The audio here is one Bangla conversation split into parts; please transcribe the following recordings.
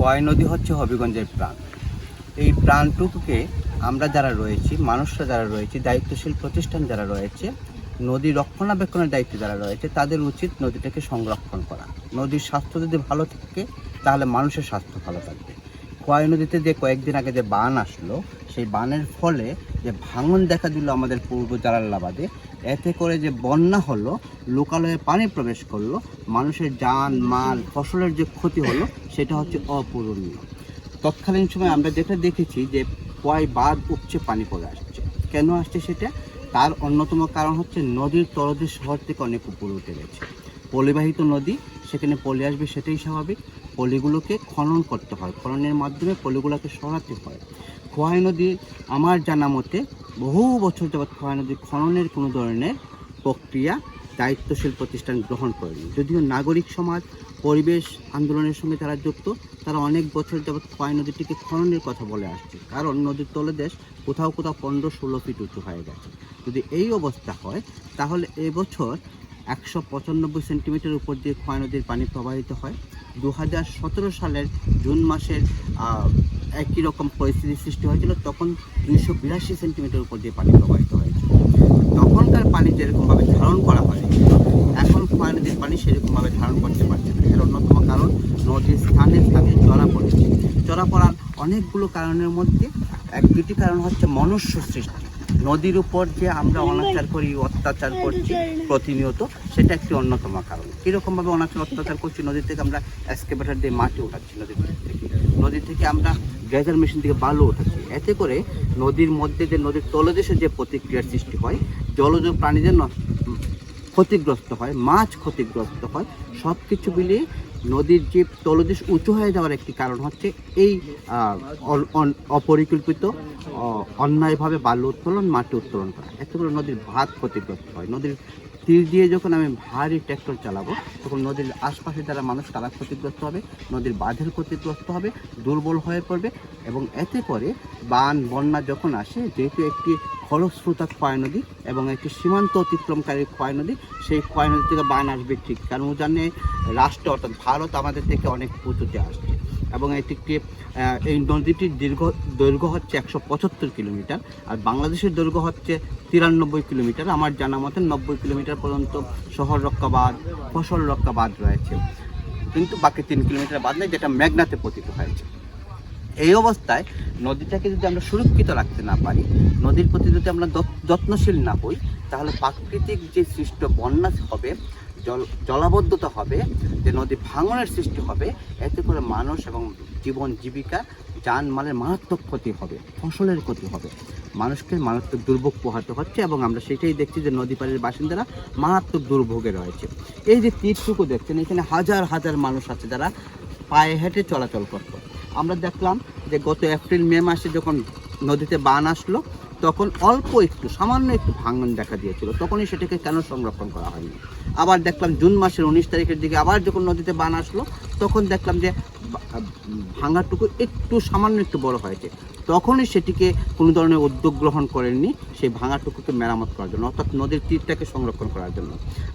কোয়াই নদী হচ্ছে হবিগঞ্জের প্রাণ। এই প্রাণটুকুকে আমরা যারা রয়েছি, মানুষরা যারা রয়েছে, দায়িত্বশীল প্রতিষ্ঠান যারা রয়েছে, নদী রক্ষণাবেক্ষণের দায়িত্বে যারা রয়েছে, তাদের উচিত নদীটাকে সংরক্ষণ করা। নদীর স্বাস্থ্য যদি ভালো থাকে তাহলে মানুষের স্বাস্থ্য ভালো থাকবে। কোয়াই নদীতে যে কয়েকদিন আগে যে বান আসলো, সেই বানের ফলে যে ভাঙন দেখা দিল আমাদের পূর্ব জালালাবাদে, এতে করে যে বন্যা হলো, লোকালয়ে পানি প্রবেশ করলো, মানুষের জান মাল ফসলের যে ক্ষতি হলো সেটা হচ্ছে অপূরণীয়। তৎকালীন সময় আমরা যেটা দেখেছি যে কোয়াই বাঁধ উপচে পানি পড়ে আসছে। কেন আসছে সেটা? তার অন্যতম কারণ হচ্ছে নদীর তলদেশ শহর থেকে অনেক উপরে উঠে গেছে। পলিবাহিত নদী, সেখানে পলি আসবে, সেটাই স্বাভাবিক। পলিগুলোকে খনন করতে হয়, খননের মাধ্যমে পলিগুলোকে সরাতে হয়। খোয়াই নদী আমার জানা মতে বহু বছর যাবৎ খোয়াই নদী খননের কোনো ধরনের প্রক্রিয়া দায়িত্বশীল প্রতিষ্ঠান গ্রহণ করেনি। যদিও নাগরিক সমাজ পরিবেশ আন্দোলনের সঙ্গে যারা যুক্ত, তারা অনেক বছর যাবৎ খোয়াই নদীটিকে খননের কথা বলে আসছে, কারণ নদীর তলদেশ কোথাও কোথাও 15-16 ফিট উঁচু হয়ে গেছে। যদি এই অবস্থা হয় তাহলে এবছর 195 সেন্টিমিটার উপর দিয়ে খোয়াই নদীর পানি প্রবাহিত হয়। 2017 সালের জুন মাসের একই রকম পরিস্থিতির সৃষ্টি হয়েছিল, তখন 282 সেন্টিমিটার উপর দিয়ে পানি প্রবাহিত হয়েছিল। তখনকার পানি যেরকমভাবে ধারণ করা হয়েছিল, এখন খোয়াই নদীর পানি সেরকমভাবে ধারণ করতে পারছে না। এর অন্যতম কারণ নদীর স্থানে স্থানে চড়া পড়েছে। চড়া পড়ার অনেকগুলো কারণের মধ্যে দুটি কারণ হচ্ছে মনুষ্য সৃষ্টি। নদীর উপর যে আমরা অনাচার করি, অত্যাচার করছি প্রতিনিয়ত, সেটা একটি অন্যতম কারণ। কীরকমভাবে অত্যাচার করছি? নদী থেকে আমরা এক্সকেভেটর দিয়ে মাটি উঠাচ্ছি, নদী থেকে আমরা ড্রেজার মেশিন থেকে বালু উঠাচ্ছি। এতে করে নদীর মধ্যে যে নদীর তলদেশে যে প্রতিক্রিয়ার সৃষ্টি হয়, জলজ প্রাণীদের ক্ষতিগ্রস্ত হয়, মাছ ক্ষতিগ্রস্ত হয়, সব কিছু মিলিয়ে নদীর যে তলদেশ উঁচু হয়ে যাওয়ার একটি কারণ হচ্ছে এই অপরিকল্পিত অন্যায়ভাবে বালু উত্তোলন, মাটি উত্তোলন করা। এতে করে নদীর বাঁধ ক্ষতিগ্রস্ত হয়। নদীর তীর দিয়ে যখন আমি ভারী ট্র্যাক্টর চালাবো, তখন নদীর আশপাশে যারা মানুষ তারা ক্ষতিগ্রস্ত হবে, নদীর বাঁধের ক্ষতিগ্রস্ত হবে, দুর্বল হয়ে পড়বে। এবং এতে করে বন্যা যখন আসে, যেহেতু একটি খরস্রোতা খোয়াই নদী এবং একটি সীমান্ত অতিক্রমকারী খোয়াই নদী, সেই খোয়াই নদী থেকে বান আসবে ঠিক, কারণ জানে রাষ্ট্র অর্থাৎ ভারত আমাদের থেকে অনেক উঁচুতে আসছে। এবং এই নদীটির দৈর্ঘ্য হচ্ছে 175 কিলোমিটার, আর বাংলাদেশের দৈর্ঘ্য হচ্ছে 93 কিলোমিটার। আমার জানা মতে 90 কিলোমিটার পর্যন্ত শহর রক্ষা বাঁধ, ফসল রক্ষা বাঁধ রয়েছে, কিন্তু বাকি 3 কিলোমিটার বাঁধ নেই, যেটা মেঘনাতে পতিত হয়েছে। এই অবস্থায় নদীটাকে যদি আমরা সুরক্ষিত রাখতে না পারি, নদীর প্রতি যদি আমরা যত্নশীল না হই, তাহলে প্রাকৃতিক যে সৃষ্ট বন্যা হবে, জলাবদ্ধতা হবে, যে নদী ভাঙনের সৃষ্টি হবে, এতে করে মানুষ এবং জীবন জীবিকা জানমালের মারাত্মক ক্ষতি হবে, ফসলের ক্ষতি হবে, মানুষকে মারাত্মক দুর্ভোগ পোহাতে হচ্ছে। এবং আমরা সেটাই দেখছি যে নদী পাড়ের বাসিন্দারা মারাত্মক দুর্ভোগে রয়েছে। এই যে তীরটুকু দেখছেন, এখানে হাজার হাজার মানুষ আছে যারা পায়ে হেঁটে চলাচল করতো। আমরা দেখলাম যে গত এপ্রিল-মে মাসে যখন নদীতে বান আসলো, তখন অল্প একটু সামান্য একটু ভাঙন দেখা দিয়েছিল, তখনই সেটাকে কেন সংরক্ষণ করা হয়নি? আবার দেখলাম জুন মাসের 19 তারিখের দিকে আবার যখন নদীতে বান আসলো, তখন দেখলাম যে ভাঙাটুকু একটু সামান্য একটু বড় হয়েছে, তখনই সেটিকে কোনো ধরনের উদ্যোগ গ্রহণ করেননি সেই ভাঙাটুকুকে মেরামত করার জন্য, অর্থাৎ নদীর তীরটাকে সংরক্ষণ করার জন্য।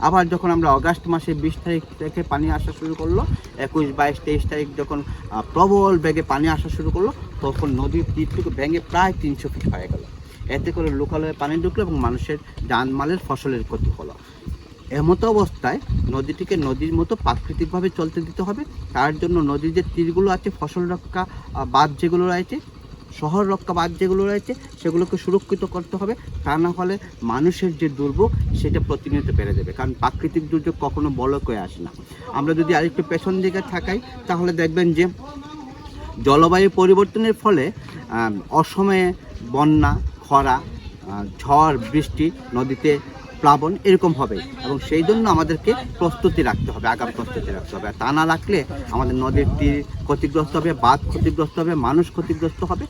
আবার যখন আমরা অগাস্ট মাসের 20 তারিখ থেকে পানি আসা শুরু করলো, 21, 22, 23 তারিখ যখন প্রবল বেগে পানি আসা শুরু করলো, তখন নদীর তীরটুকু ভেঙে প্রায় 300 ফিট হয়ে গেল। এতে করে লোকালয়ে পানি ঢুকলো এবং মানুষের জানমালের ফসলের ক্ষতি হলো। এমতো অবস্থায় নদীটিকে নদীর মতো প্রাকৃতিকভাবে চলতে দিতে হবে। তার জন্য নদীর যে তীরগুলো আছে, ফসল রক্ষা বাঁধ যেগুলো রয়েছে, শহর রক্ষা বাঁধ যেগুলো রয়েছে, সেগুলোকে সুরক্ষিত করতে হবে। তা না হলে মানুষের যে দুর্ভোগ সেটা প্রতিনিয়ত বেড়ে যাবে, কারণ প্রাকৃতিক দুর্যোগ কখনো বলক হয়ে আসে না। আমরা যদি আরেকটু পেছন দিকে থাকাই, তাহলে দেখবেন যে জলবায়ু পরিবর্তনের ফলে অসময়ে বন্যা, খরা, ঝড় বৃষ্টি, নদীতে প্লাবন এরকম হবে, এবং সেই জন্য আমাদেরকে প্রস্তুতি রাখতে হবে, আগাম প্রস্তুতি রাখতে হবে। তা না রাখলে আমাদের নদীর তীর ক্ষতিগ্রস্ত হবে, বাঁধ ক্ষতিগ্রস্ত হবে, মানুষ ক্ষতিগ্রস্ত হবে।